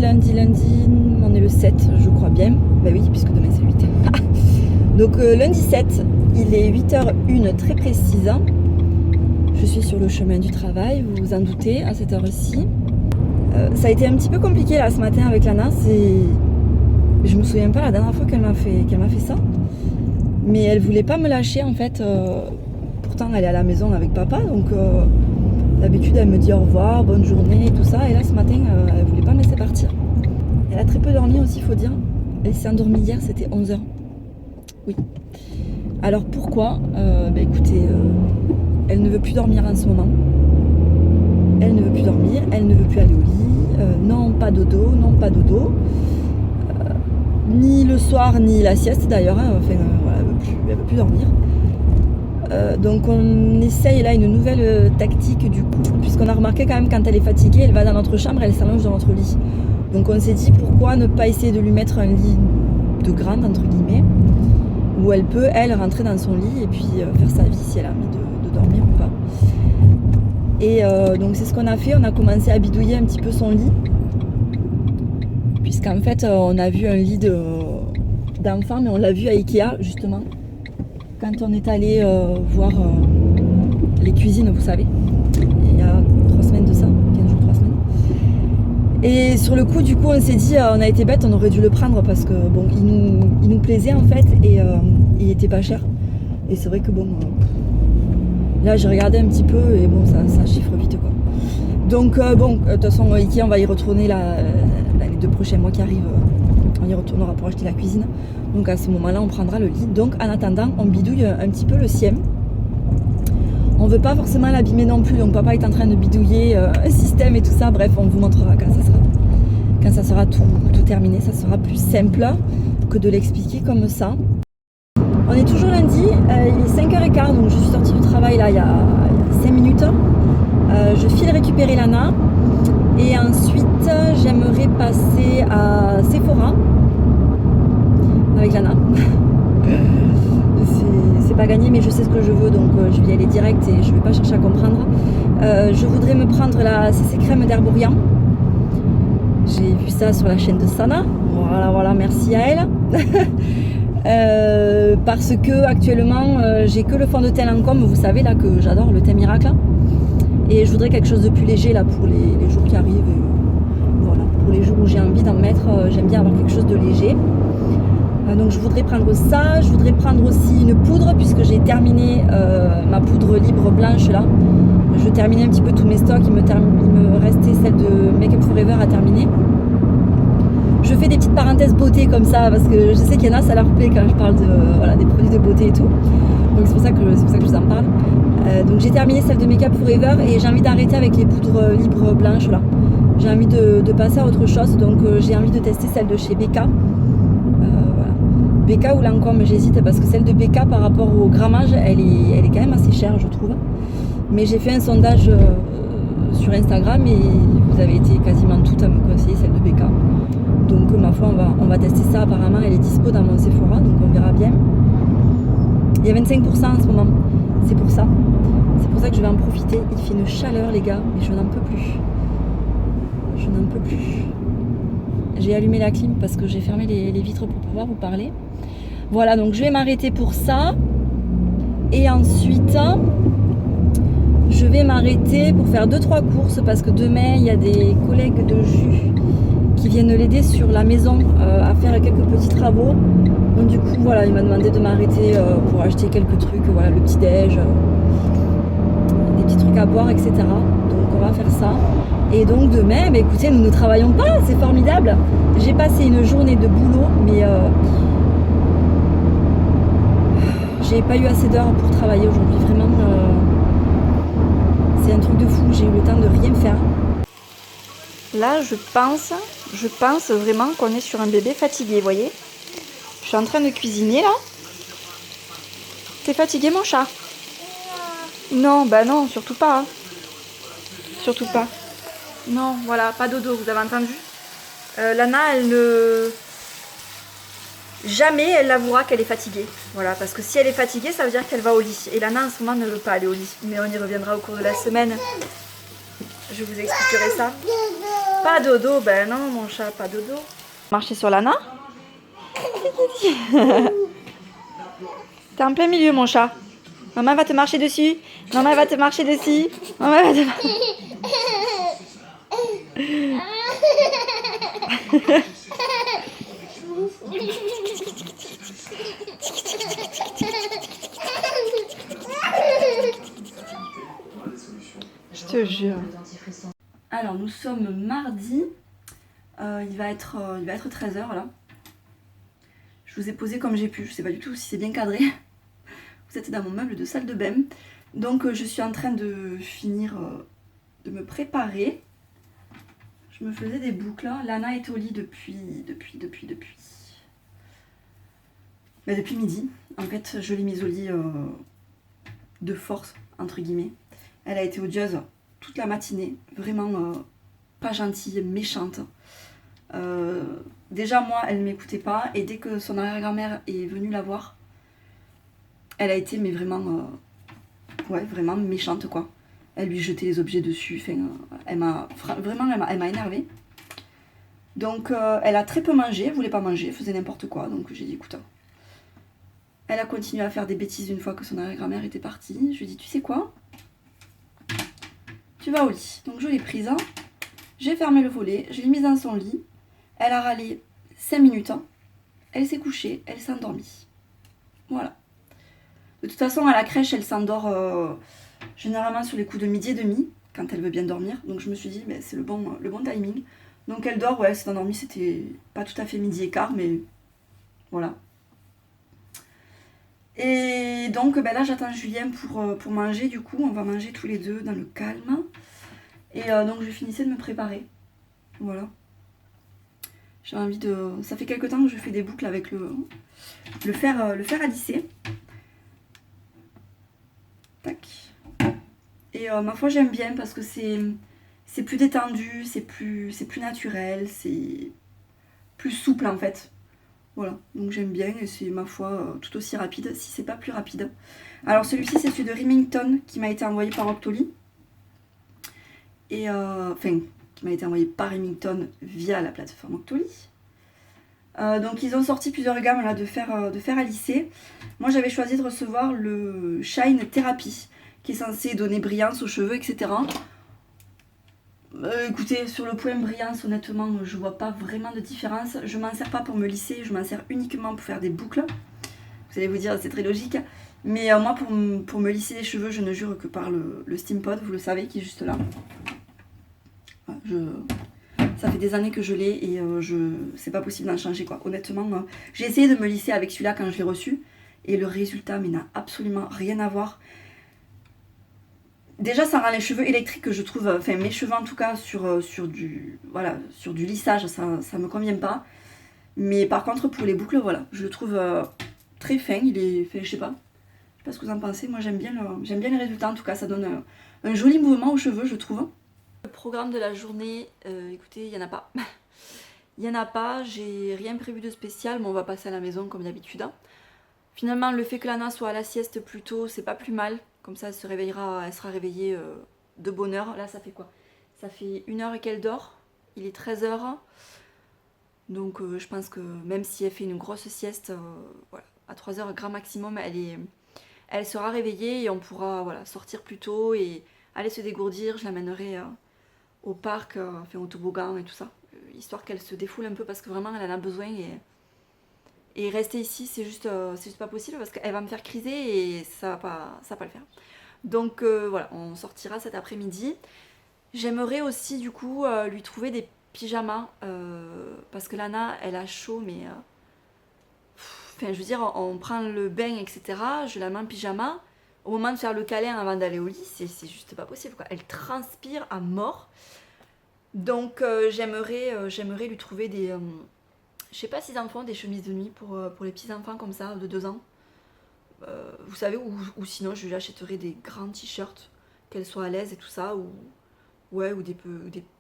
lundi, on est le 7, je crois bien. Bah oui, puisque demain c'est le 8. Donc lundi 7, il est 8h01 très précise. Je suis sur le chemin du travail, vous vous en doutez, à cette heure-ci. Ça a été un petit peu compliqué là ce matin avec Lana. Je me souviens pas la dernière fois qu'elle m'a fait ça. Mais elle voulait pas me lâcher en fait. Pourtant elle est à la maison avec papa, donc d'habitude elle me dit au revoir, bonne journée et tout ça. Et là ce matin elle voulait pas me laisser partir. Elle a très peu dormi aussi, faut dire. Elle s'est endormie hier, c'était 11h. Oui. Alors pourquoi écoutez, elle ne veut plus dormir en ce moment. Elle ne veut plus dormir, elle ne veut plus aller au lit. Non, pas dodo, non, pas dodo. Ni le soir, ni la sieste d'ailleurs. Enfin, voilà, elle veut plus dormir. Donc on essaye là une nouvelle tactique du coup, puisqu'on a remarqué quand même quand elle est fatiguée, elle va dans notre chambre, elle s'allonge dans notre lit. Donc on s'est dit pourquoi ne pas essayer de lui mettre un lit de grande entre guillemets, où elle peut elle rentrer dans son lit et puis faire sa vie si elle a envie de dormir ou pas. Et donc c'est ce qu'on a fait, on a commencé à bidouiller un petit peu son lit, puisqu'en fait on a vu un lit d'enfant, mais on l'a vu à Ikea justement, quand on est allé voir les cuisines, vous savez, il y a 3 semaines de ça, 15 jours, 3 semaines. Et sur le coup, du coup, on s'est dit, on a été bête, on aurait dû le prendre parce que bon, il nous plaisait en fait et il était pas cher. Et c'est vrai que bon, là j'ai regardé un petit peu et bon, ça chiffre vite quoi. Donc bon, de toute façon, Ikea, on va y retourner les 2 prochains mois qui arrivent. On y retournera pour acheter la cuisine. Donc à ce moment-là, on prendra le lit. Donc en attendant, on bidouille un petit peu le sien. On veut pas forcément l'abîmer non plus. Donc papa est en train de bidouiller un système et tout ça. Bref, on vous montrera quand ça sera tout terminé. Ça sera plus simple que de l'expliquer comme ça. On est toujours lundi. Il est 5h15. Donc je suis sortie du travail là il y a 5 minutes. Je file récupérer Lana. Et ensuite, j'aimerais passer à Sephora avec Lana. C'est pas gagné, mais je sais ce que je veux, donc je vais y aller direct et je vais pas chercher à comprendre. Je voudrais me prendre la CC crème d'Herborian. J'ai vu ça sur la chaîne de Sana. Voilà, merci à elle. Parce que actuellement, j'ai que le fond de teint Lancôme, vous savez là que j'adore, le teint miracle. Et je voudrais quelque chose de plus léger là pour les jours qui arrivent. Et voilà, pour les jours où j'ai envie d'en mettre, j'aime bien avoir quelque chose de léger. Donc je voudrais prendre ça. Je voudrais prendre aussi une poudre puisque j'ai terminé ma poudre libre blanche là. Je terminais un petit peu tous mes stocks. Il me restait celle de Make Up For Ever à terminer. Je fais des petites parenthèses beauté comme ça parce que je sais qu'il y en a, ça leur plaît quand je parle des produits de beauté et tout. Donc c'est pour ça que je vous en parle. Donc j'ai terminé celle de Make Up For Ever et j'ai envie d'arrêter avec les poudres libres blanches là. J'ai envie de passer à autre chose, donc j'ai envie de tester celle de chez Becca. Voilà. Becca ou Lancôme, j'hésite parce que celle de Becca par rapport au grammage, elle est quand même assez chère je trouve. Mais j'ai fait un sondage sur Instagram et vous avez été quasiment toutes à me conseiller celle de Becca. Donc ma foi on va tester ça, apparemment elle est dispo dans mon Sephora, donc on verra bien. Il y a 25% en ce moment, c'est pour ça que je vais en profiter. Il fait une chaleur les gars, mais je n'en peux plus. J'ai allumé la clim parce que j'ai fermé les vitres pour pouvoir vous parler. Voilà, donc je vais m'arrêter pour ça. Et ensuite, je vais m'arrêter pour faire 2-3 courses parce que demain, il y a des collègues de jus qui viennent l'aider sur la maison à faire quelques petits travaux. Donc du coup, voilà, il m'a demandé de m'arrêter pour acheter quelques trucs, voilà, le petit-déj, des petits trucs à boire, etc. Donc on va faire ça. Et donc demain, écoutez, nous ne travaillons pas, c'est formidable. J'ai passé une journée de boulot, mais j'ai pas eu assez d'heures pour travailler aujourd'hui. Vraiment, c'est un truc de fou, j'ai eu le temps de rien faire. Là, je pense vraiment qu'on est sur un bébé fatigué, vous voyez. Je suis en train de cuisiner, là. T'es fatigué, mon chat? Non, bah non, surtout pas. Hein. Surtout pas. Non, voilà, pas dodo, vous avez entendu. Lana, elle ne... Jamais elle l'avouera qu'elle est fatiguée. Voilà, parce que si elle est fatiguée, ça veut dire qu'elle va au lit. Et Lana, en ce moment, ne veut pas aller au lit. Mais on y reviendra au cours de la semaine. Je vous expliquerai ça. Pas dodo, ben non mon chat, pas dodo. Marcher sur Lana. T'es en plein milieu mon chat. Maman va te marcher dessus. Maman va te marcher dessus. Maman va te... Je te jure. Alors nous sommes mardi. Il va être 13h là. Je vous ai posé comme j'ai pu. Je sais pas du tout si c'est bien cadré. Vous êtes dans mon meuble de salle de bain. Donc je suis en train de finir de me préparer. Je me faisais des boucles. Lana est au lit depuis midi. En fait, je l'ai mise au lit de force, entre guillemets. Elle a été odieuse toute la matinée. Vraiment pas gentille, méchante. Déjà, moi, elle ne m'écoutait pas. Et dès que son arrière-grand-mère est venue la voir, elle a été, mais vraiment, ouais, vraiment méchante, quoi. Elle lui jetait les objets dessus. Enfin, elle m'a énervée. Donc, elle a très peu mangé. Elle voulait pas manger, elle faisait n'importe quoi. Donc, j'ai dit, écoute, elle a continué à faire des bêtises une fois que son arrière-grand-mère était partie. Je lui ai dit, tu sais quoi? Tu vas au lit. Donc, je l'ai prise. J'ai fermé le volet. Je l'ai mise dans son lit. Elle a râlé 5 minutes. Elle s'est couchée. Elle s'est endormie. Voilà. De toute façon, à la crèche, elle s'endort généralement sur les coups de midi et demi, quand elle veut bien dormir. Donc je me suis dit, ben, c'est le bon timing. Donc elle dort, ouais, elle s'est endormie, c'était pas tout à fait midi et quart, mais voilà. Et donc ben là, j'attends Julien pour manger, du coup, on va manger tous les deux dans le calme. Et donc je finissais de me préparer. Voilà. J'ai envie de... Ça fait quelques temps que je fais des boucles avec le fer à lisser. Tac. Et ma foi, j'aime bien parce que c'est plus détendu, c'est plus naturel, c'est plus souple en fait. Voilà, donc j'aime bien et c'est ma foi tout aussi rapide, si c'est pas plus rapide. Alors celui-ci, c'est celui de Remington qui m'a été envoyé par Octoly. Et enfin, qui m'a été envoyé par Remington via la plateforme Octoly. Donc ils ont sorti plusieurs gammes là, de fer à lisser. Moi j'avais choisi de recevoir le Shine Therapy, qui est censé donner brillance aux cheveux, etc. Écoutez, sur le point brillance, honnêtement, je vois pas vraiment de différence. Je m'en sers pas pour me lisser, je m'en sers uniquement pour faire des boucles. Vous allez vous dire, c'est très logique. Mais moi, pour me lisser les cheveux, je ne jure que par le Steam Pod, vous le savez, qui est juste là. Ça fait des années que je l'ai et c'est pas possible d'en changer, quoi. Honnêtement, j'ai essayé de me lisser avec celui-là quand je l'ai reçu. Et le résultat, mais n'a absolument rien à voir. Déjà, ça rend les cheveux électriques que je trouve, enfin mes cheveux en tout cas, sur du lissage, ça me convient pas. Mais par contre, pour les boucles, voilà, je le trouve très fin, il est fait, je sais pas ce que vous en pensez. Moi, j'aime bien les résultats, en tout cas, ça donne un joli mouvement aux cheveux, je trouve. Le programme de la journée, écoutez, il y en a pas. Il y en a pas, j'ai rien prévu de spécial, mais on va passer à la maison comme d'habitude. Finalement, le fait que Lana soit à la sieste plus tôt, c'est pas plus mal. Comme ça, elle sera réveillée de bonne heure. Là, ça fait quoi? Ça fait 1 heure et qu'elle dort. Il est 13h. Donc, je pense que même si elle fait une grosse sieste, voilà, à 3h grand maximum, elle sera réveillée et on pourra voilà, sortir plus tôt et aller se dégourdir. Je l'amènerai au parc, enfin au toboggan et tout ça. Histoire qu'elle se défoule un peu parce que vraiment, elle en a besoin. Et rester ici, c'est juste pas possible parce qu'elle va me faire criser et ça va pas le faire. Donc voilà, on sortira cet après-midi. J'aimerais aussi du coup lui trouver des pyjamas parce que Lana, elle a chaud, mais enfin, je veux dire, on prend le bain, etc. Je la mets en pyjama. Au moment de faire le câlin avant d'aller au lit, c'est juste pas possible, quoi. Elle transpire à mort. Donc j'aimerais lui trouver des... je sais pas s'ils en font des chemises de nuit pour les petits enfants comme ça, de 2 ans. Vous savez, ou sinon je lui achèterai des grands t-shirts, qu'elle soit à l'aise et tout ça. Ouais, ou des...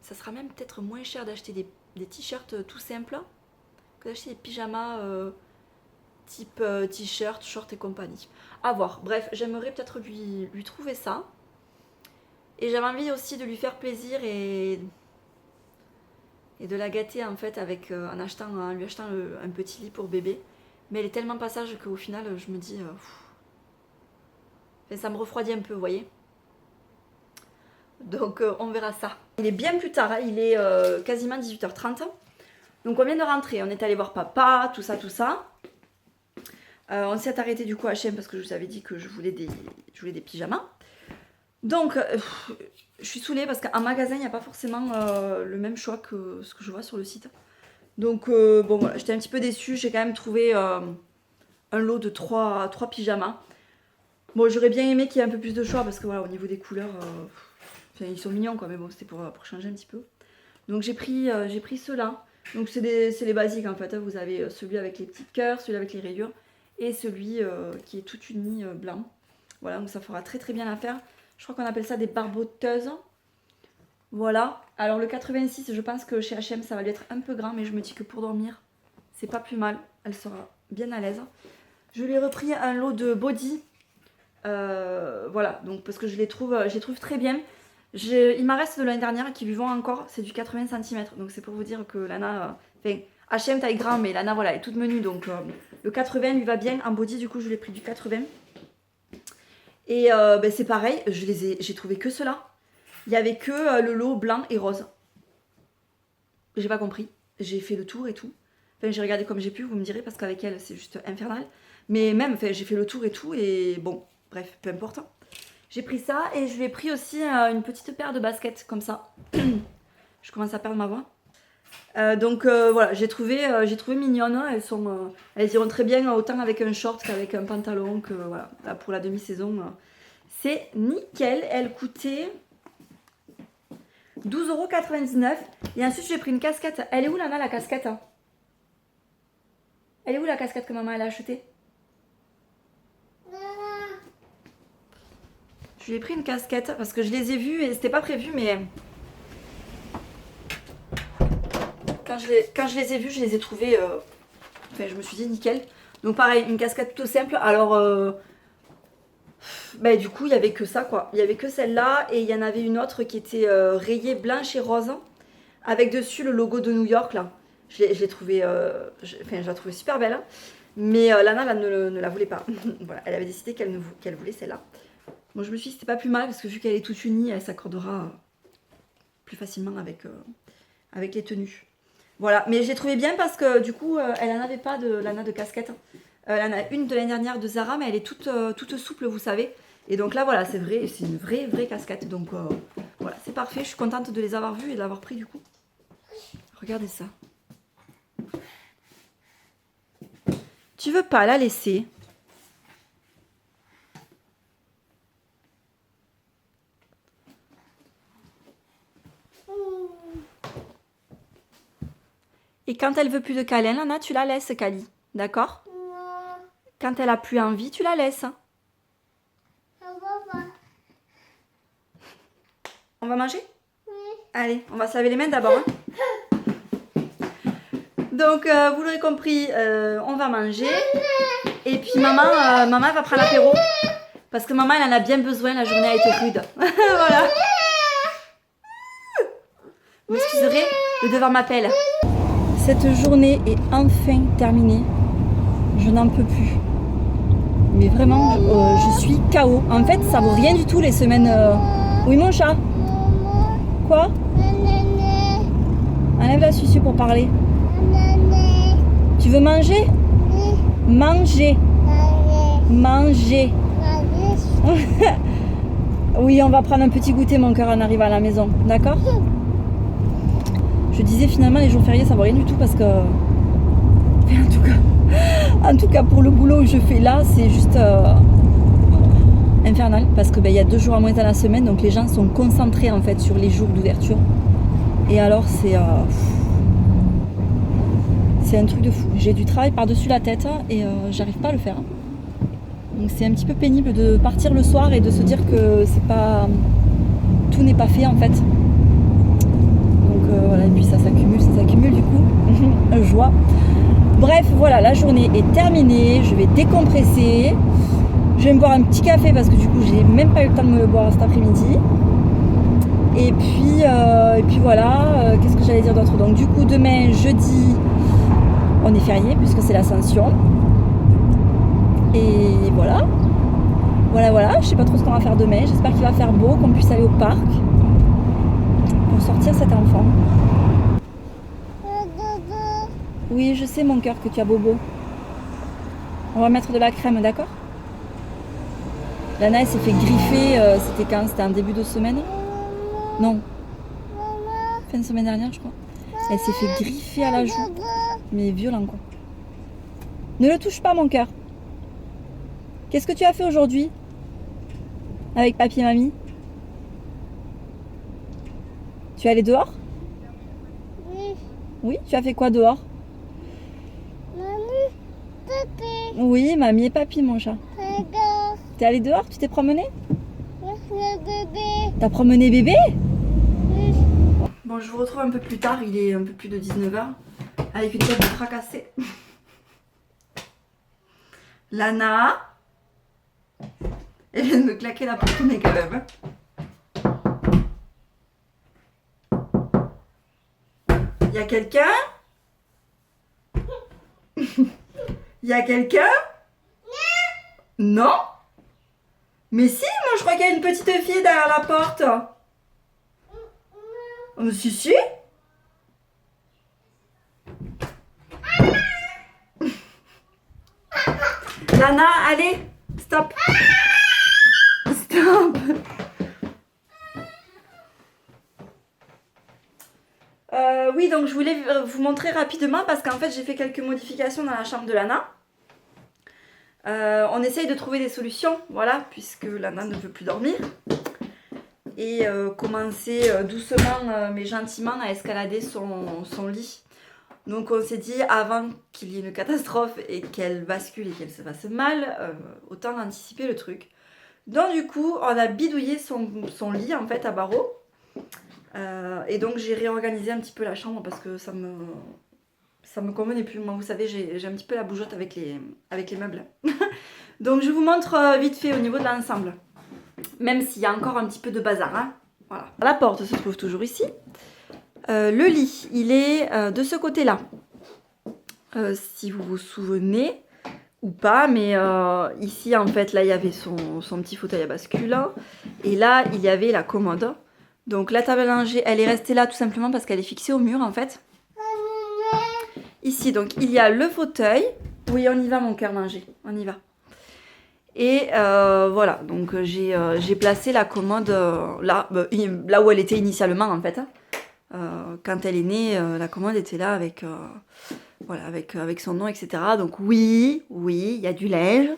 Ça sera même peut-être moins cher d'acheter des t-shirts tout simples que d'acheter des pyjamas type t-shirt, short et compagnie. À voir. Bref, j'aimerais peut-être lui trouver ça. Et j'avais envie aussi de lui faire plaisir et et de la gâter en fait avec, en lui achetant un petit lit pour bébé. Mais elle est tellement pas sage qu'au final je me dis... ça me refroidit un peu, vous voyez. Donc on verra ça. Il est bien plus tard, hein, il est quasiment 18h30. Donc on vient de rentrer, on est allé voir papa, tout ça, tout ça. On s'est arrêté du coup à H&M parce que je vous avais dit que je voulais des pyjamas. Donc je suis saoulée parce qu'en magasin il n'y a pas forcément le même choix que ce que je vois sur le site. Donc bon voilà, j'étais un petit peu déçue, j'ai quand même trouvé un lot de 3 pyjamas. Bon, j'aurais bien aimé qu'il y ait un peu plus de choix parce que voilà, au niveau des couleurs, ils sont mignons quoi, mais bon, c'était pour changer un petit peu. Donc j'ai pris ceux-là. Donc c'est les basiques en fait, vous avez celui avec les petits cœurs, celui avec les rayures et celui qui est tout uni blanc. Voilà, donc ça fera très très bien l'affaire. Je crois qu'on appelle ça des barboteuses. Voilà, alors le 86, je pense que chez H&M ça va lui être un peu grand, mais je me dis que pour dormir, c'est pas plus mal, elle sera bien à l'aise. Je lui ai repris un lot de body. Voilà, donc parce que je les trouve très bien. Il m'en reste de l'année dernière qui lui vont encore, c'est du 80 cm. Donc c'est pour vous dire que Lana, H&M taille grand, mais Lana voilà, elle est toute menue. Donc le 80 lui va bien en body, du coup je l'ai pris du 80. Et c'est pareil, j'ai trouvé que ceux-là. Il n'y avait que le lot blanc et rose. J'ai pas compris, j'ai fait le tour et tout. Enfin j'ai regardé comme j'ai pu, vous me direz, parce qu'avec elle c'est juste infernal. Mais même, j'ai fait le tour et tout, et bon, bref, peu importe. J'ai pris ça, et je lui ai pris aussi une petite paire de baskets, comme ça. Je commence à perdre ma voix. Donc voilà, j'ai trouvé mignonnes. Elles iront très bien, autant avec un short qu'avec un pantalon, que voilà, là, pour la demi-saison. C'est nickel, elle coûtait 12,99 €. Et ensuite, j'ai pris une casquette. Elle est où, Lana, la casquette? Elle est où, la casquette que maman elle a achetée? Je lui ai pris une casquette parce que je les ai vues et c'était pas prévu, mais quand je les ai vues, je les ai trouvées. Je me suis dit nickel. Donc pareil, une casquette tout simple. Alors, du coup, il y avait que ça quoi. Il y avait que celle-là et il y en avait une autre qui était rayée blanche et rose avec dessus le logo de New York là. Je l'ai trouvée, je la trouvais super belle. Hein. Mais Lana là, ne la voulait pas. Voilà, elle avait décidé qu'elle voulait celle-là. Bon, je me suis dit c'était pas plus mal parce que vu qu'elle est toute unie, elle s'accordera plus facilement avec les tenues. Voilà, mais j'ai trouvé bien parce que du coup, elle n'en avait pas de Lana de casquette. Elle en a une de l'année dernière de Zara, mais elle est toute souple, vous savez. Et donc là, voilà, c'est vrai, c'est une vraie casquette. Donc voilà, c'est parfait. Je suis contente de les avoir vues et de l'avoir pris du coup. Regardez ça. Tu veux pas la laisser? Et quand elle veut plus de câlin, Lana, tu la laisses, Kali. D'accord? Quand elle a plus envie, tu la laisses. On va manger? Oui. Allez, on va se laver les mains d'abord. Hein. Donc, vous l'aurez compris, on va manger. Et puis, maman va prendre l'apéro. Parce que maman, elle en a bien besoin. La journée a été rude. Voilà. Vous m'excuserez, le devoir m'appelle. Cette journée est enfin terminée. Je n'en peux plus. Mais vraiment, je suis KO. En fait, ça vaut rien du tout les semaines... Oui, mon chat? Quoi? Enlève la succieux pour parler. Tu veux manger? Manger. Manger. Oui, on va prendre un petit goûter, mon cœur, en arrivant à la maison. D'accord? Je disais finalement, les jours fériés, ça vaut rien du tout parce que... En tout cas, pour le boulot que je fais là, c'est juste infernal parce que y a 2 jours à moins dans la semaine, donc les gens sont concentrés en fait sur les jours d'ouverture. Et alors c'est un truc de fou. J'ai du travail par-dessus la tête et j'arrive pas à le faire. Donc c'est un petit peu pénible de partir le soir et de se dire que c'est pas tout n'est pas fait en fait. Donc voilà, et puis ça s'accumule du coup. Joie. Bref, voilà, la journée est terminée, je vais décompresser. Je vais me boire un petit café parce que du coup, j'ai même pas eu le temps de me le boire cet après-midi. Et puis voilà, qu'est-ce que j'allais dire d'autre? Donc du coup demain jeudi on est férié puisque c'est l'Ascension. Et voilà. Voilà, je sais pas trop ce qu'on va faire demain. J'espère qu'il va faire beau, qu'on puisse aller au parc pour sortir cet enfant. Oui, je sais mon cœur que tu as bobo. On va mettre de la crème, d'accord? Lana elle s'est fait griffer, c'était quand? C'était en début de semaine? Non. Fin de semaine dernière je crois. Elle s'est fait griffer à la joue. Mais violent quoi. Ne le touche pas mon cœur. Qu'est-ce que tu as fait aujourd'hui? Avec papy et mamie? Tu es allé dehors? Oui. Oui, tu as fait quoi dehors? Mamie, papy, Oui, mamie et papy mon chat. regarde, T'es allé dehors? Tu t'es promené? le bébé. T'as promené bébé? Oui. Bon, je vous retrouve un peu plus tard, il est un peu plus de 19h, avec une tête de fracassée. Lana, elle vient de me claquer la porte au nez quand même. Il y a quelqu'un? Il y a quelqu'un? Non? Mais si, moi je crois qu'il y a une petite fille derrière la porte. Oh, si. Lana, allez, stop. Stop. Oui, donc je voulais vous montrer rapidement parce qu'en fait j'ai fait quelques modifications dans la chambre de Lana. On essaye de trouver des solutions, voilà, puisque Lana ne veut plus dormir. Et commencer doucement mais gentiment à escalader son lit. Donc on s'est dit avant qu'il y ait une catastrophe et qu'elle bascule et qu'elle se fasse mal, autant anticiper le truc. Donc du coup on a bidouillé son lit en fait à barreaux. Et donc j'ai réorganisé un petit peu la chambre parce que ça me convenait plus. Moi vous savez j'ai un petit peu la bougeotte avec les meubles. Donc je vous montre vite fait au niveau de l'ensemble. Même s'il y a encore un petit peu de bazar. Hein. Voilà. La porte se trouve toujours ici. Le lit, il est de ce côté-là. Si vous vous souvenez ou pas, mais ici en fait là il y avait son petit fauteuil à bascule. Et là il y avait la commode. Donc la table à langer, elle est restée là tout simplement parce qu'elle est fixée au mur en fait. Ici donc il y a le fauteuil. Oui on y va mon cœur manger, on y va. Et voilà, donc j'ai placé la commode là où elle était initialement en fait. Quand elle est née, la commode était là avec, voilà, avec son nom, etc. Donc oui, il y a du linge.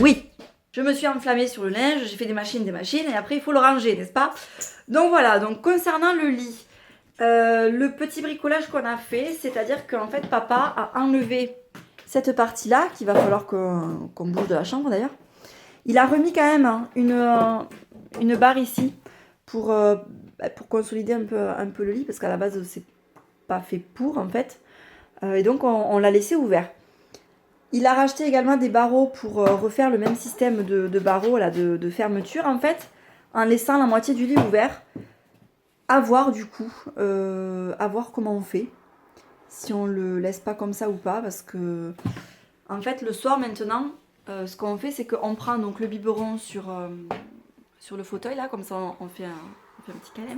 Oui, je me suis enflammée sur le linge, j'ai fait des machines, et après il faut le ranger, n'est-ce pas? Donc voilà, donc concernant le lit, le petit bricolage qu'on a fait, c'est-à-dire qu'en fait papa a enlevé cette partie-là, qu'il va falloir qu'on bouge de la chambre d'ailleurs. Il a remis quand même hein, une barre ici pour consolider un peu le lit, parce qu'à la base c'est pas fait pour en fait. Et donc on l'a laissé ouvert. Il a racheté également des barreaux pour refaire le même système de barreaux là, de fermeture en fait, en laissant la moitié du lit ouvert. À voir du coup, à voir comment on fait, si on le laisse pas comme ça ou pas, parce que en fait le soir maintenant, ce qu'on fait c'est qu'on prend donc le biberon sur le fauteuil là, comme ça on fait un petit câlin.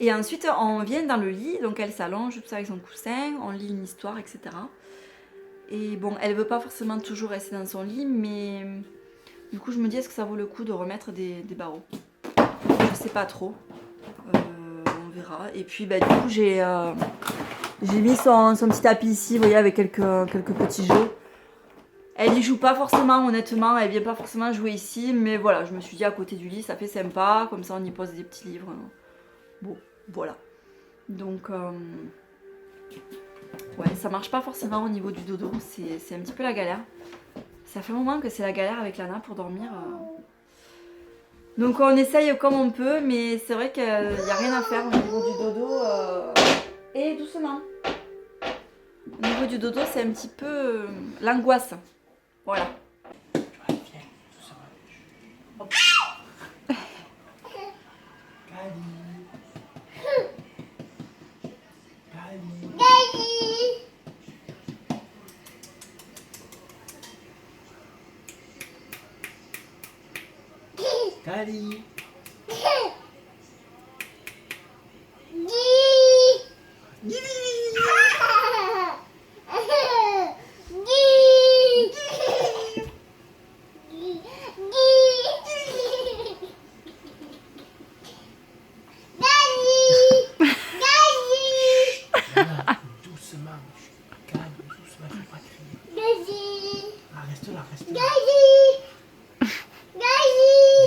Et ensuite on vient dans le lit, donc elle s'allonge tout ça avec son coussin, on lit une histoire, etc. Et bon, elle veut pas forcément toujours rester dans son lit, mais du coup je me dis est-ce que ça vaut le coup de remettre des barreaux? Je sais pas trop, on verra. Et puis bah, du coup j'ai mis son petit tapis ici, vous voyez, avec quelques petits jeux. Elle y joue pas forcément, honnêtement, elle vient pas forcément jouer ici, mais voilà, je me suis dit à côté du lit, ça fait sympa, comme ça on y pose des petits livres. Bon, voilà. Donc, ouais, ça marche pas forcément au niveau du dodo, c'est un petit peu la galère. Ça fait un moment que c'est la galère avec Lana pour dormir. Donc on essaye comme on peut, mais c'est vrai qu'il n'y a rien à faire au niveau du dodo. Et doucement. Au niveau du dodo, c'est un petit peu l'angoisse. Voilà. Hop. Kali. Voilà, doucement. Calme, doucement, il faut pas crier. Ah, reste là, reste là.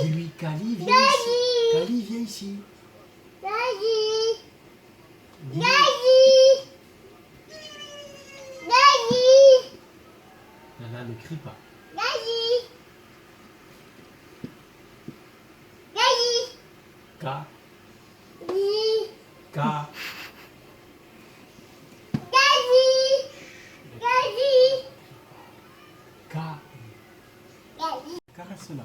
Dis-lui, Kali, viens ici. Kali, viens ici. Dis-lui. Nana, ne crie pas. Ka, ka. Ka. Caresse-la.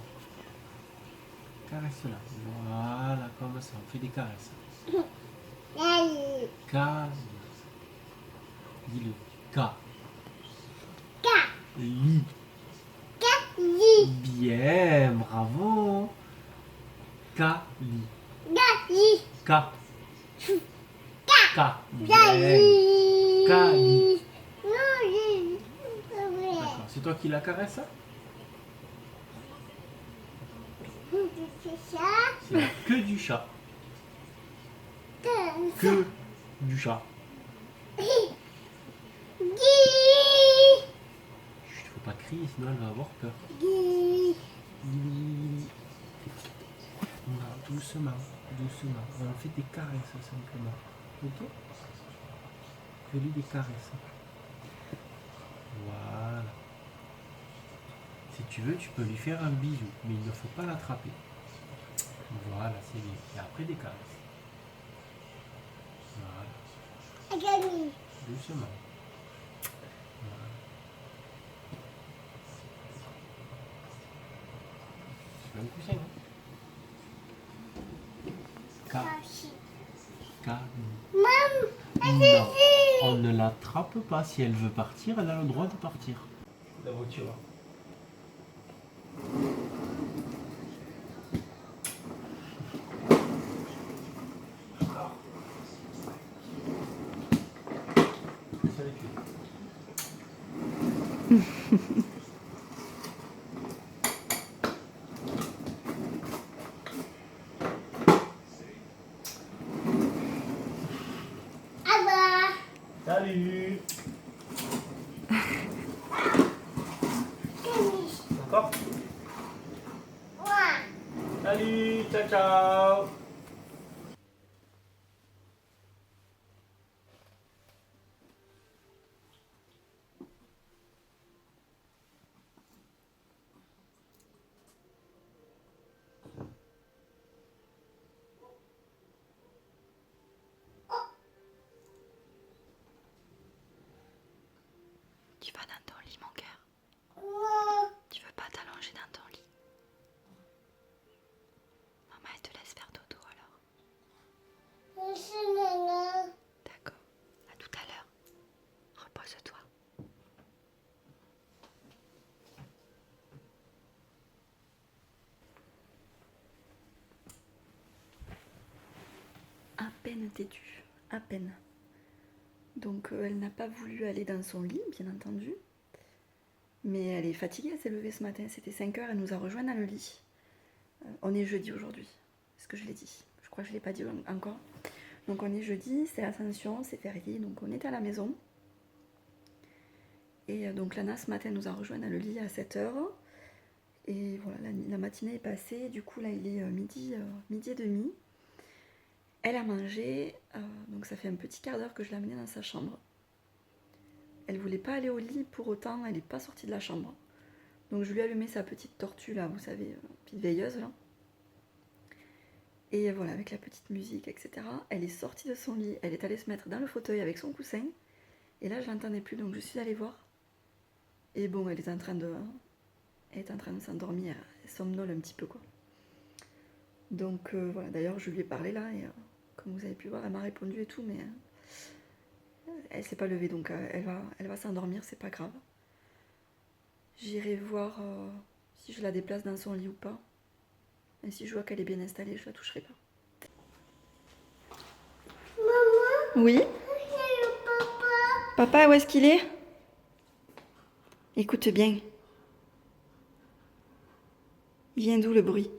Caresse-la. Voilà, comme ça. On fait des caresses. Ka. Dis-le. Ka. Li. Bien, bravo. Kali. Ka. Ka. Bien. Kali. D'accord. C'est toi qui la caresse, ça? C'est la queue du chat. Que du chat. Chut, faut pas crier, sinon elle va avoir peur. Non, doucement, doucement. On fait des caresses simplement. Ok? Fais-lui des caresses. Voilà. Si tu veux, tu peux lui faire un bisou, mais il ne faut pas l'attraper. Voilà, c'est bien. Et après des caresses. Voilà. Doucement. Voilà. C'est un coussin, hein? Ka. Ka. Non, on ne l'attrape pas. Si elle veut partir, elle a le droit de partir. La voiture. Ça les tue. Salut. Encore? Salut, ciao ciao. Tu vas dans ton lit, mon cœur. Tu veux pas t'allonger dans ton lit. Maman, elle te laisse faire dodo alors. D'accord. À tout à l'heure. Repose-toi. À peine têtue. À peine. Donc elle n'a pas voulu aller dans son lit, bien entendu. Mais elle est fatiguée, elle s'est levée ce matin, c'était 5 h, elle nous a rejoint dans le lit. On est jeudi aujourd'hui, c'est ce que je l'ai dit. Je crois que je ne l'ai pas dit encore. Donc on est jeudi, c'est l'Ascension, c'est férié, donc on est à la maison. Et donc Lana ce matin nous a rejoint dans le lit à 7 h. Et voilà, la matinée est passée, du coup là il est midi et demi. Elle a mangé, donc ça fait un petit quart d'heure que je l'ai amenée dans sa chambre. Elle voulait pas aller au lit, pour autant elle n'est pas sortie de la chambre. Donc je lui ai allumé sa petite tortue là, vous savez, petite veilleuse là. Et voilà, avec la petite musique, etc. Elle est sortie de son lit, elle est allée se mettre dans le fauteuil avec son coussin. Et là je l'entendais plus, donc je suis allée voir. Et bon, elle est en train de s'endormir, elle somnole un petit peu quoi. Donc voilà, d'ailleurs je lui ai parlé là, et comme vous avez pu voir, elle m'a répondu et tout, mais elle s'est pas levée, donc elle va s'endormir, c'est pas grave. J'irai voir si je la déplace dans son lit ou pas. Et si je vois qu'elle est bien installée, je la toucherai pas. Maman, Oui? c'est le papa. Papa, où est-ce qu'il est? Écoute bien. Il vient d'où le bruit?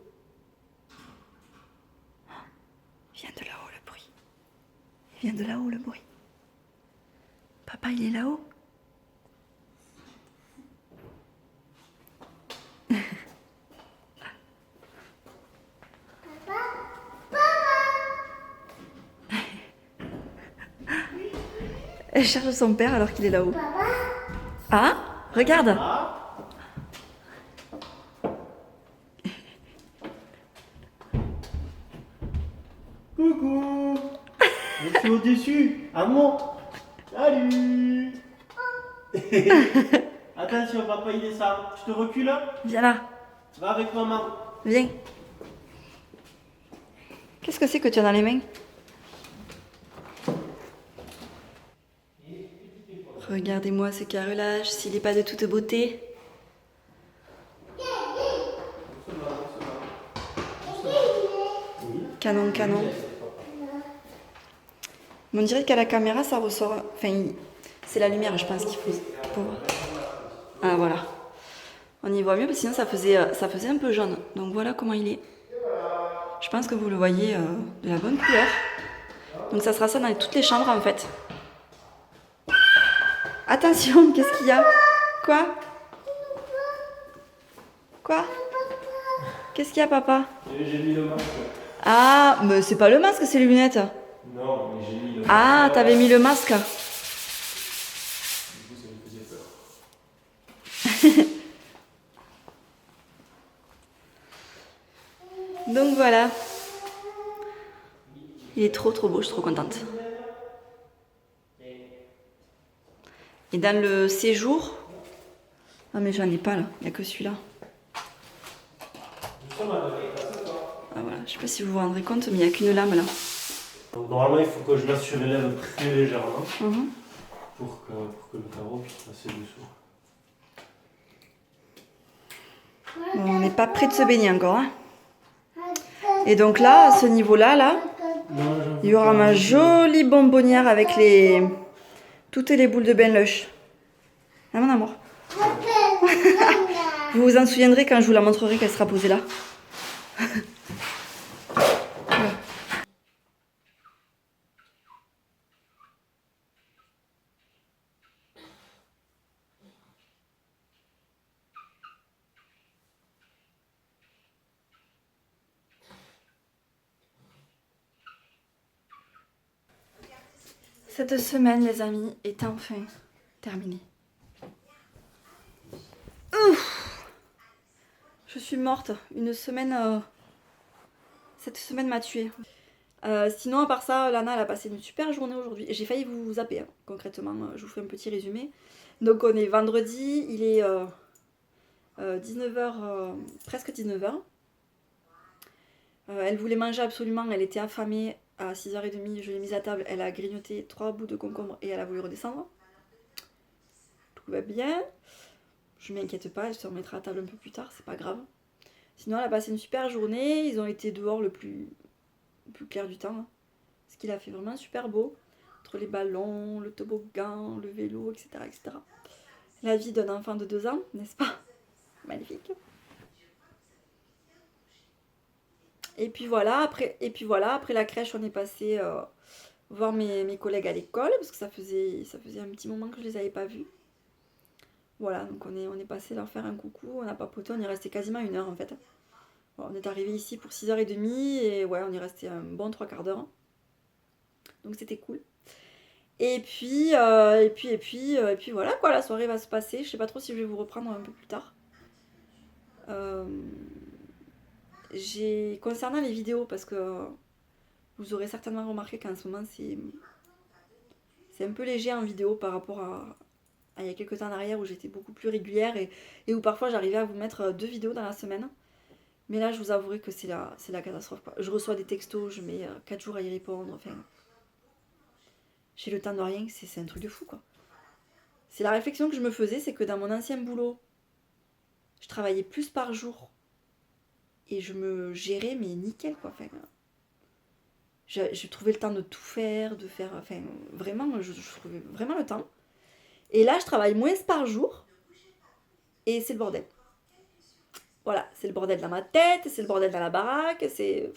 Il vient de là-haut le bruit. Il vient de là-haut le bruit. Papa, il est là-haut? Elle cherche son père alors qu'il est là-haut. Ah, regarde. Coucou. Je suis au-dessus. À moi. Salut. Attention, papa, il descend. Je te recule. Viens là. Va avec maman. Viens. Qu'est-ce que c'est que tu as dans les mains? Regardez-moi ce carrelage, s'il n'est pas de toute beauté. Canon, canon. Mais on dirait qu'à la caméra, ça ressort... Enfin, c'est la lumière, je pense qu'il faut voir. Ah, voilà. On y voit mieux, parce que sinon ça faisait un peu jaune. Donc voilà comment il est. Je pense que vous le voyez de la bonne couleur. Donc ça sera ça dans toutes les chambres, en fait. Attention, qu'est-ce qu'il y a? Quoi? Quoi? Qu'est-ce qu'il y a, papa? J'ai mis le masque. Ah, mais c'est pas le masque, c'est les lunettes. Non, mais j'ai mis le masque. Ah, t'avais mis le masque. Du coup, ça me faisait peur. Donc voilà. Il est trop beau, je suis trop contente. Et dans le séjour... Ah mais j'en ai pas là, il n'y a que celui-là. Ah voilà, je sais pas si vous vous rendrez compte, mais il n'y a qu'une lame là. Donc, normalement, il faut que je la surélève très légèrement Mhm. pour que le carreau puisse passer dessous. Bon, on n'est pas près de se baigner encore. Hein. Et donc là, à ce niveau-là, là, il y aura ma jolie bonbonnière avec toutes les boules de bain lush. Ah mon amour. Vous vous en souviendrez quand je vous la montrerai qu'elle sera posée là. Cette semaine, les amis, est enfin terminée. Ouf, je suis morte. Une semaine... Cette semaine m'a tuée. Sinon, à part ça, Lana, elle a passé une super journée aujourd'hui. J'ai failli vous zapper, hein, concrètement. Je vous fais un petit résumé. Donc, on est vendredi. Il est 19h, presque 19h. Elle voulait manger absolument. Elle était affamée. À 6h30, je l'ai mise à table. Elle a grignoté 3 bouts de concombre et elle a voulu redescendre. Tout va bien. Je m'inquiète pas, elle se remettra à table un peu plus tard, c'est pas grave. Sinon, elle a passé une super journée. Ils ont été dehors le plus clair du temps. Hein. Ce qu'il a fait vraiment super beau. Entre les ballons, le toboggan, le vélo, etc. etc. La vie d'un enfant de 2 ans, n'est-ce pas? Magnifique. Et puis voilà, après la crèche, on est passé voir mes collègues à l'école, parce que ça faisait un petit moment que je les avais pas vus. Voilà, donc on est passé leur faire un coucou, on a papoté, on est resté quasiment 1 heure en fait. Bon, on est arrivé ici pour 6h30 et ouais, on est resté un bon 3/4 d'heure. Donc c'était cool. Et puis voilà quoi, la soirée va se passer. Je sais pas trop si je vais vous reprendre un peu plus tard. Concernant les vidéos, parce que vous aurez certainement remarqué qu'en ce moment c'est un peu léger en vidéo par rapport à il y a quelques temps en arrière où j'étais beaucoup plus régulière et où parfois j'arrivais à vous mettre 2 vidéos dans la semaine. Mais là, je vous avouerai que c'est la catastrophe, quoi. Je reçois des textos, je mets 4 jours à y répondre. Enfin, j'ai le temps de rien, c'est un truc de fou, quoi. C'est la réflexion que je me faisais, c'est que dans mon ancien boulot, je travaillais plus par jour et je me gérais, mais nickel quoi. Enfin, je trouvais le temps de tout faire, de faire. Enfin, vraiment, je trouvais vraiment le temps. Et là, je travaille moins par jour, et c'est le bordel. Voilà, c'est le bordel dans ma tête, c'est le bordel dans la baraque, c'est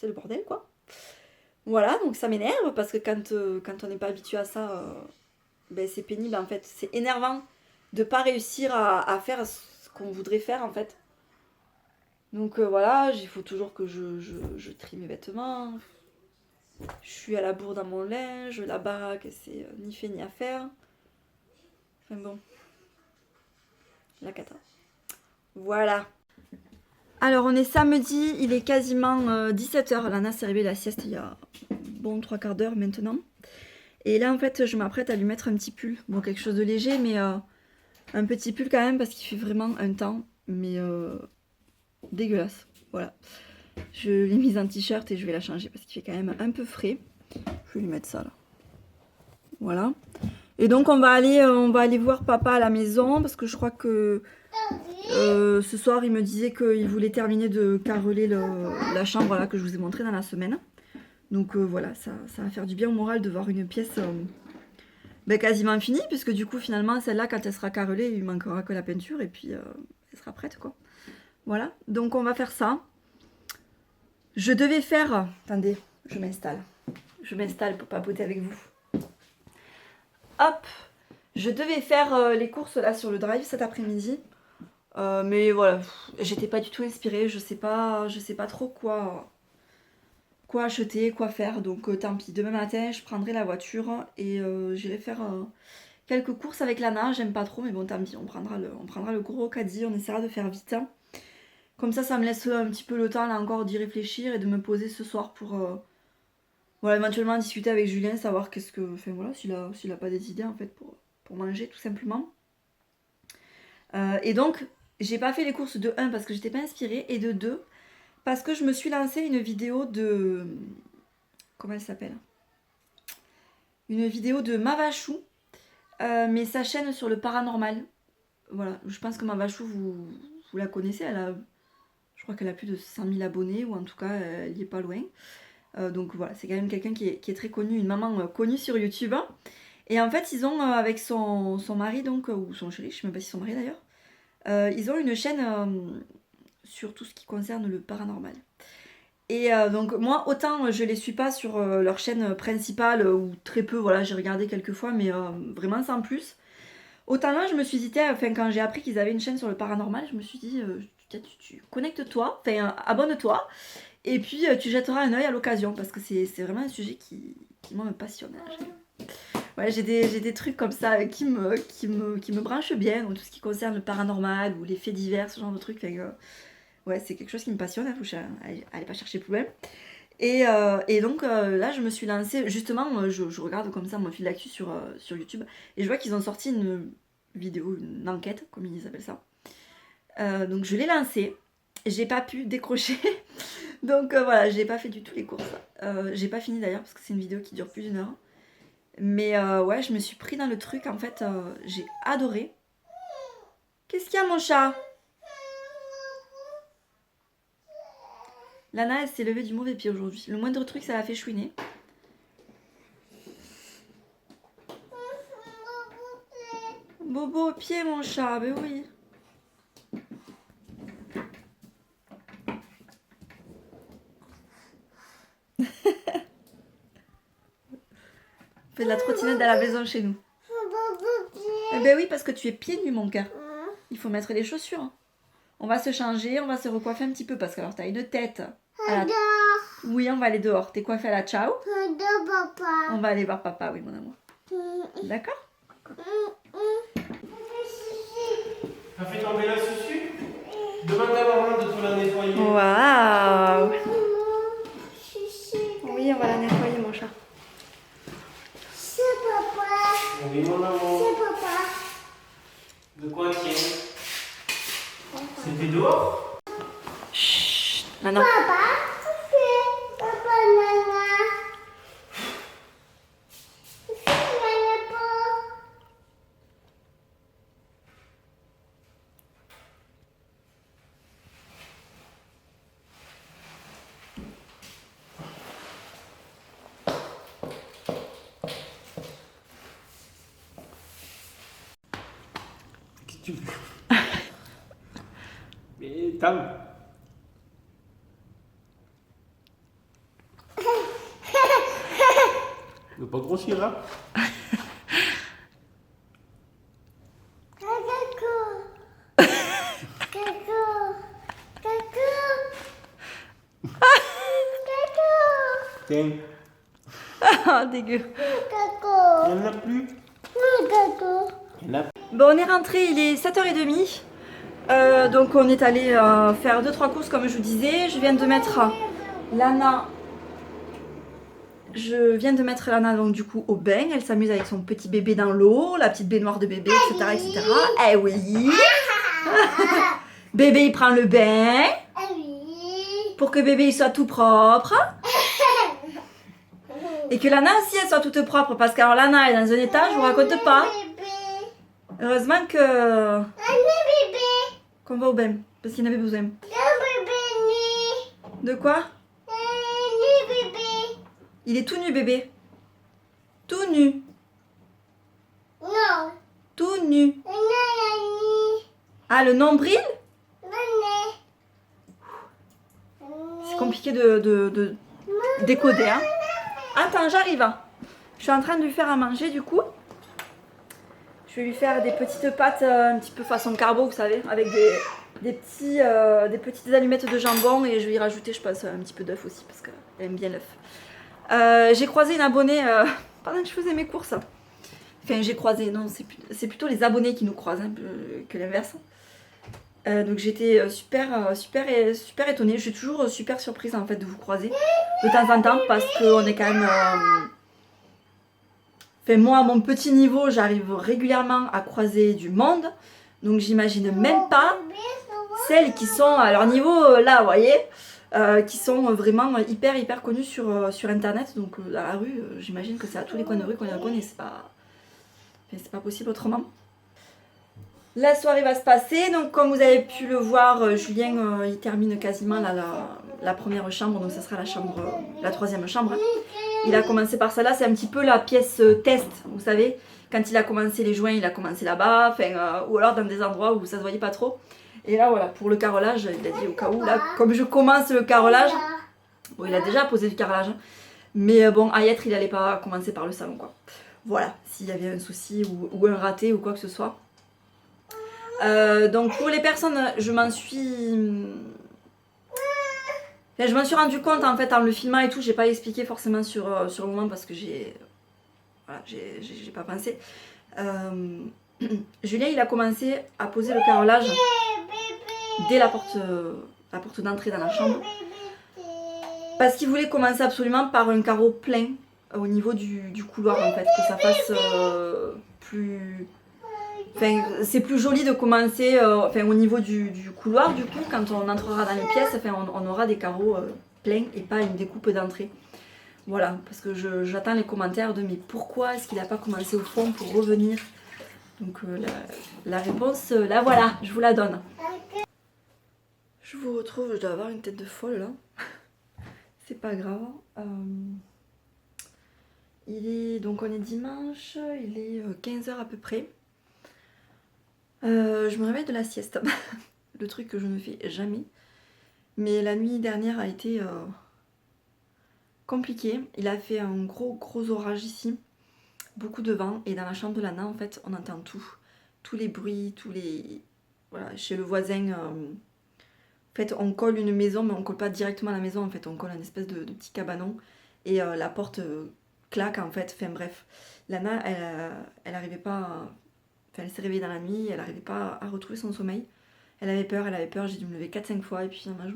le bordel quoi. Voilà, donc ça m'énerve parce que quand on n'est pas habitué à ça, ben c'est pénible en fait. C'est énervant de pas réussir à faire ce qu'on voudrait faire en fait. Donc voilà, il faut toujours que je trie mes vêtements. Je suis à la bourre dans mon linge, la baraque c'est ni fait ni à faire. Enfin bon, la cata. Voilà. Alors on est samedi, il est quasiment 17h. Lana s'est réveillée la sieste il y a bon 3/4 d'heure maintenant. Et là en fait je m'apprête à lui mettre un petit pull. Bon quelque chose de léger mais un petit pull quand même parce qu'il fait vraiment un temps mais dégueulasse. Voilà. Je l'ai mise en t-shirt et je vais la changer parce qu'il fait quand même un peu frais. Je vais lui mettre ça là. Voilà. Et donc on va aller voir papa à la maison parce que je crois que ce soir il me disait qu'il voulait terminer de careler la chambre là que je vous ai montré dans la semaine. Donc voilà, ça va faire du bien au moral de voir une pièce quasiment finie puisque du coup finalement celle-là quand elle sera carrelée il manquera que la peinture et puis elle sera prête quoi. Voilà, donc on va faire ça. Je devais faire... Attendez, je m'installe pour papoter avec vous. Hop, je devais faire les courses là sur le drive cet après-midi. Mais voilà, j'étais pas du tout inspirée. Je sais pas trop quoi acheter, quoi faire. Donc tant pis, demain matin, je prendrai la voiture et j'irai faire quelques courses avec Lana. J'aime pas trop, mais bon, tant pis, on prendra le gros caddie. On essaiera de faire vite. Comme ça me laisse un petit peu le temps là encore d'y réfléchir et de me poser ce soir pour voilà, éventuellement discuter avec Julien, savoir qu'est-ce que. Enfin voilà, s'il a pas des idées en fait pour manger tout simplement. Et donc, j'ai pas fait les courses de 1 parce que j'étais pas inspirée et de 2 parce que je me suis lancé une vidéo de. Comment elle s'appelle? Une vidéo de Mavachou, mais sa chaîne sur le paranormal. Voilà, je pense que Mavachou, vous la connaissez, je crois qu'elle a plus de 100 000 abonnés, ou en tout cas, elle y est pas loin. Donc voilà, c'est quand même quelqu'un qui est très connu, une maman connue sur YouTube. Et en fait, ils ont, avec son mari, donc, ou son chéri, je sais même pas si c'est son mari d'ailleurs, ils ont une chaîne sur tout ce qui concerne le paranormal. Et donc moi, autant je les suis pas sur leur chaîne principale, ou très peu, voilà, j'ai regardé quelques fois, mais vraiment sans plus. Autant là, je me suis dit, enfin, quand j'ai appris qu'ils avaient une chaîne sur le paranormal, je me suis dit, tu connecte-toi, enfin, abonne-toi, et puis tu jetteras un œil à l'occasion, parce que c'est vraiment un sujet qui moi me passionne. Ouais, j'ai des trucs comme ça qui me branchent bien, donc tout ce qui concerne le paranormal, ou les faits divers, ce genre de trucs. Ouais, c'est quelque chose qui me passionne, allez pas chercher plus loin. Et donc là, je me suis lancée, justement, je regarde comme ça mon fil d'actu sur YouTube, et je vois qu'ils ont sorti une vidéo, une enquête, comme ils appellent ça. Donc je l'ai lancée, j'ai pas pu décrocher, donc voilà, j'ai pas fait du tout les courses. J'ai pas fini d'ailleurs, parce que c'est une vidéo qui dure plus d'1 heure. Mais ouais, je me suis pris dans le truc, en fait, j'ai adoré. Qu'est-ce qu'il y a, mon chat? Lana, elle s'est levée du mauvais pied aujourd'hui. Le moindre truc, ça l'a fait chouiner. Bobo au pied, mon chat, ben oui. On fait de la trottinette à la maison chez nous. Eh ben oui, parce que tu es pieds nus, mon cœur. Il faut mettre les chaussures. Hein. On va se changer, on va se recoiffer un petit peu, parce que alors t'as une tête. Oui, on va aller dehors. T'es coiffée à la ciao. On va aller voir papa, oui, mon amour. D'accord? T'as fait tomber la susu? Demande à maman de te la nettoyer. Waouh! Oui, on va la nettoyer, mon chat. C'est papa. Oui, mon amour. C'est papa. De quoi tiens? C'était dehors? Chut! Maintenant. Papa, tu fais. Papa, nana. Tu fais nana pas. tu veux. Mais Tam. Ne pas grossir, hein. Tiens, Ah, dégueu. il n'y en a plus. Il y en a plus. Bon, on est rentré, il est 7h30. Donc on est allé faire 2-3 courses comme je vous disais. Je viens de mettre Lana. Je viens de mettre Lana donc du coup au bain. Elle s'amuse avec son petit bébé dans l'eau, la petite baignoire de bébé, etc. etc. Eh oui. Bébé il prend le bain pour que bébé il soit tout propre. Et que Lana aussi elle soit toute propre parce que alors Lana est dans un état, je vous raconte pas. Heureusement que qu'on va au bain parce qu'il en avait besoin. De quoi? Il est tout nu bébé. Tout nu. Tout nu. Ah le nombril? C'est compliqué de décoder hein. Attends j'arrive. Je suis en train de lui faire à manger du coup. Je vais lui faire des petites pâtes un petit peu façon carbo, vous savez, avec des petites allumettes de jambon et je vais y rajouter, je pense, un petit peu d'œuf aussi parce qu'elle aime bien l'œuf. J'ai croisé une abonnée pendant que je faisais mes courses. Enfin, j'ai croisé, non, c'est plutôt les abonnés qui nous croisent hein, que l'inverse. Donc j'étais super étonnée. Je suis toujours super surprise en fait de vous croiser de temps en temps parce qu'on est quand même. Enfin, moi, à mon petit niveau, j'arrive régulièrement à croiser du monde. Donc, j'imagine même pas celles qui sont à leur niveau, là, vous voyez, qui sont vraiment hyper connues sur Internet. Donc, dans la rue, j'imagine que c'est à tous les coins de rue qu'on les reconnaît. C'est pas possible autrement. La soirée va se passer. Donc, comme vous avez pu le voir, Julien, il termine quasiment la première chambre. Donc, ça sera la troisième chambre. Il a commencé par ça là, c'est un petit peu la pièce test, vous savez. Quand il a commencé les joints, il a commencé là-bas, ou alors dans des endroits où ça se voyait pas trop. Et là, voilà, pour le carrelage, il a dit au cas où, là, comme je commence le carrelage, bon, il a déjà posé du carrelage, mais bon, à y être, il allait pas commencer par le salon, quoi. Voilà, s'il y avait un souci ou un raté ou quoi que ce soit. Donc pour les personnes, je m'en suis rendu compte en fait en le filmant et tout, j'ai pas expliqué forcément sur le moment parce que j'ai pas pensé. Julien il a commencé à poser le carrelage dès la porte d'entrée dans la chambre parce qu'il voulait commencer absolument par un carreau plein au niveau du couloir en fait, que ça fasse plus... Enfin, c'est plus joli de commencer au niveau du couloir du coup quand on entrera dans les pièces, on aura des carreaux pleins et pas une découpe d'entrée. Voilà, parce que j'attends les commentaires de mais pourquoi est-ce qu'il n'a pas commencé au fond pour revenir. Donc la réponse, là voilà, je vous la donne. Je vous retrouve, je dois avoir une tête de folle là. C'est pas grave. Donc on est dimanche, il est 15h à peu près. Je me réveille de la sieste, le truc que je ne fais jamais. Mais la nuit dernière a été compliquée. Il a fait un gros orage ici, beaucoup de vent. Et dans la chambre de Lana, en fait, on entend tout. Tous les bruits, Voilà, chez le voisin, en fait, on colle une maison, mais on colle pas directement à la maison. En fait, on colle un espèce de petit cabanon. Et la porte claque, en fait. Enfin bref, Lana, elle arrivait pas... Enfin, elle s'est réveillée dans la nuit, elle n'arrivait pas à retrouver son sommeil. Elle avait peur, j'ai dû me lever 4-5 fois et puis finalement je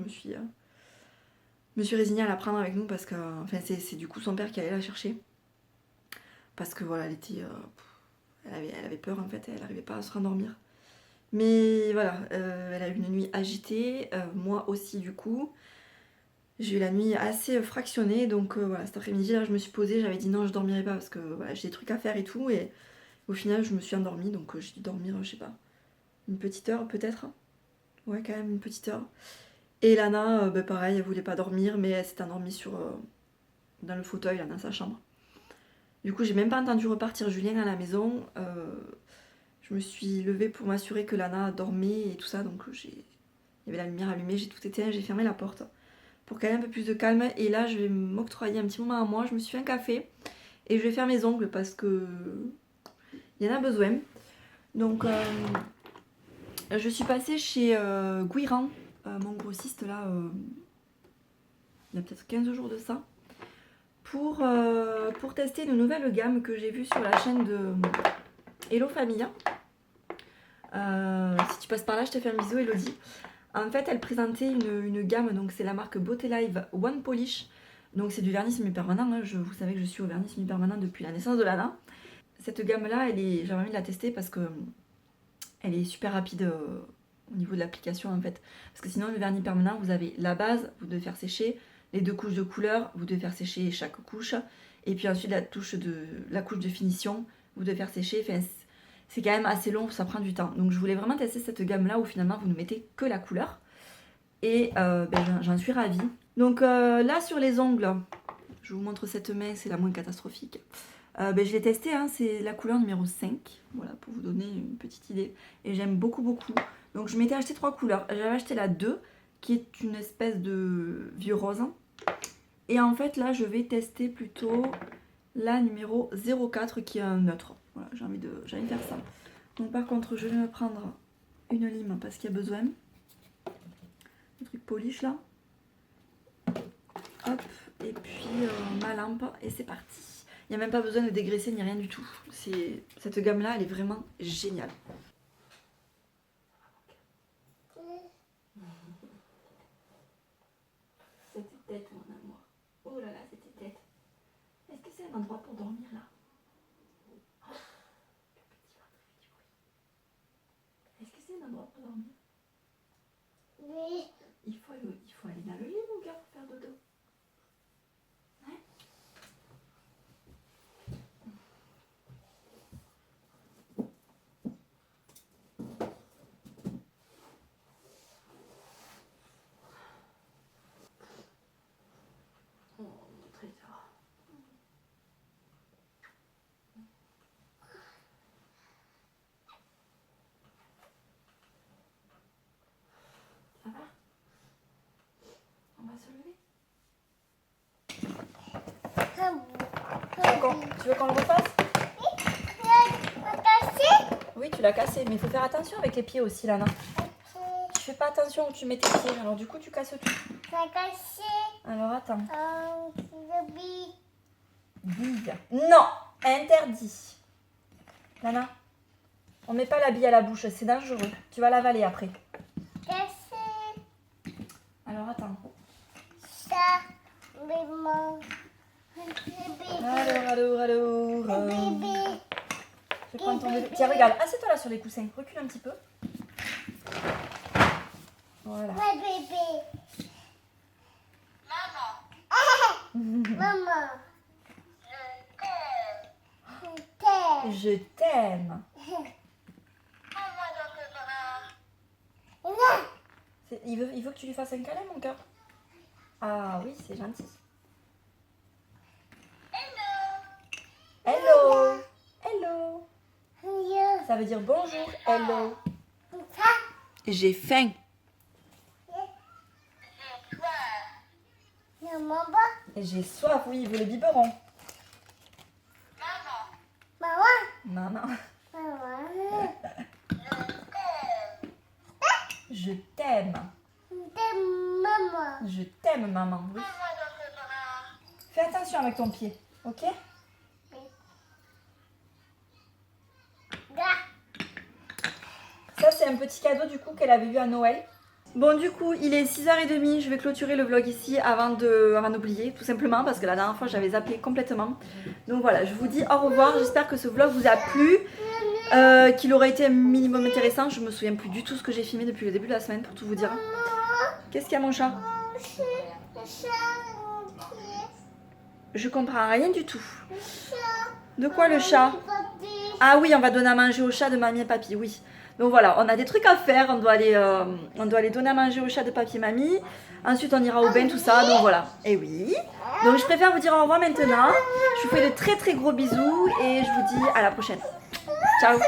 me suis résignée à la prendre avec nous parce que enfin, c'est du coup son père qui allait la chercher. Parce que voilà, elle avait peur en fait, elle n'arrivait pas à se rendormir. Mais voilà, elle a eu une nuit agitée, moi aussi du coup. J'ai eu la nuit assez fractionnée, donc voilà, cet après-midi là je me suis posée, j'avais dit non je dormirai pas parce que voilà, j'ai des trucs à faire et tout et au final, je me suis endormie, donc j'ai dû dormir, je sais pas, une petite heure peut-être. Ouais, quand même une petite heure. Et Lana, pareil, elle voulait pas dormir, mais elle s'est endormie dans le fauteuil, là, dans sa chambre. Du coup, j'ai même pas entendu repartir Julien à la maison. Je me suis levée pour m'assurer que Lana dormait et tout ça, donc il y avait la lumière allumée, j'ai tout éteint, j'ai fermé la porte pour qu'elle ait un peu plus de calme. Et là, je vais m'octroyer un petit moment à moi. Je me suis fait un café et je vais faire mes ongles parce que il y en a besoin. Donc, je suis passée chez Guiran, mon grossiste là, il y a peut-être 15 jours de ça, pour tester une nouvelle gamme que j'ai vue sur la chaîne de Hello Familia. Si tu passes par là, je te fais un bisou, Elodie. En fait, elle présentait une gamme, donc c'est la marque Beauté Live One Polish. Donc c'est du vernis semi-permanent, hein. Vous savez que je suis au vernis semi-permanent depuis la naissance de Lana. Cette gamme-là, j'avais envie de la tester parce que elle est super rapide au niveau de l'application en fait. Parce que sinon, le vernis permanent, vous avez la base, vous devez faire sécher, les 2 couches de couleur, vous devez faire sécher chaque couche. Et puis ensuite, la couche de finition, vous devez faire sécher. Enfin, c'est quand même assez long, ça prend du temps. Donc je voulais vraiment tester cette gamme-là où finalement, vous ne mettez que la couleur. Et j'en suis ravie. Donc là, sur les ongles, je vous montre cette main, c'est la moins catastrophique. Je l'ai testé, hein, c'est la couleur numéro 5, voilà, pour vous donner une petite idée. Et j'aime beaucoup, beaucoup. Donc je m'étais acheté 3 couleurs. J'avais acheté la 2, qui est une espèce de vieux rose. Et en fait, là, je vais tester plutôt la numéro 04, qui est un neutre. Voilà, j'ai envie de faire ça. Donc par contre, je vais me prendre une lime, parce qu'il y a besoin. Le truc polish, là. Hop, et puis ma lampe, et c'est parti. Il n'y a même pas besoin de dégraisser ni rien du tout. Cette gamme-là, elle est vraiment géniale. C'était tête, mon amour. Oh là là, c'était tête. Est-ce que c'est un endroit pour dormir, là? Oh, est-ce que c'est un endroit pour dormir? Oui. Il faut aller dans le lit, mon gars, pour faire dodo. Ça va? On va se lever. Tu veux qu'on le refasse? Oui, tu l'as cassé, mais il faut faire attention avec les pieds aussi, Lana. Tu fais pas attention où tu mets tes pieds, alors du coup tu casses tout. Alors attends. Bille. Non, interdit. Lana, on met pas la bille à la bouche, c'est dangereux. Tu vas l'avaler après. Alors attends. Alors. Je vais prendre ton bébé. Tiens, regarde, assieds-toi là sur les coussins. Recule un petit peu. Voilà. Maman. Je t'aime. Il veut que tu lui fasses un câlin, mon cœur. Ah oui, c'est gentil. Hello. Hello. Ça veut dire bonjour. Hello. J'ai faim. J'ai soif, oui, il veut le biberon. Maman. Je t'aime. Je t'aime, maman. Oui. Fais attention avec ton pied, ok? Ça, c'est un petit cadeau du coup qu'elle avait eu à Noël. Bon, du coup, il est 6h30. Je vais clôturer le vlog ici avant d'oublier, tout simplement, parce que la dernière fois, j'avais zappé complètement. Donc voilà, je vous dis au revoir. J'espère que ce vlog vous a plu, qu'il aurait été un minimum intéressant. Je me souviens plus du tout ce que j'ai filmé depuis le début de la semaine, pour tout vous dire. Qu'est-ce qu'il y a, mon chat? Je comprends rien du tout. De quoi, le chat? Ah oui, on va donner à manger au chat de mamie et papy, oui. Donc voilà, on a des trucs à faire, on doit aller donner à manger au chat de papy et mamie. Ensuite, on ira au bain, tout ça, donc voilà. Et oui. Donc je préfère vous dire au revoir maintenant. Je vous fais de très très gros bisous et je vous dis à la prochaine. Ciao.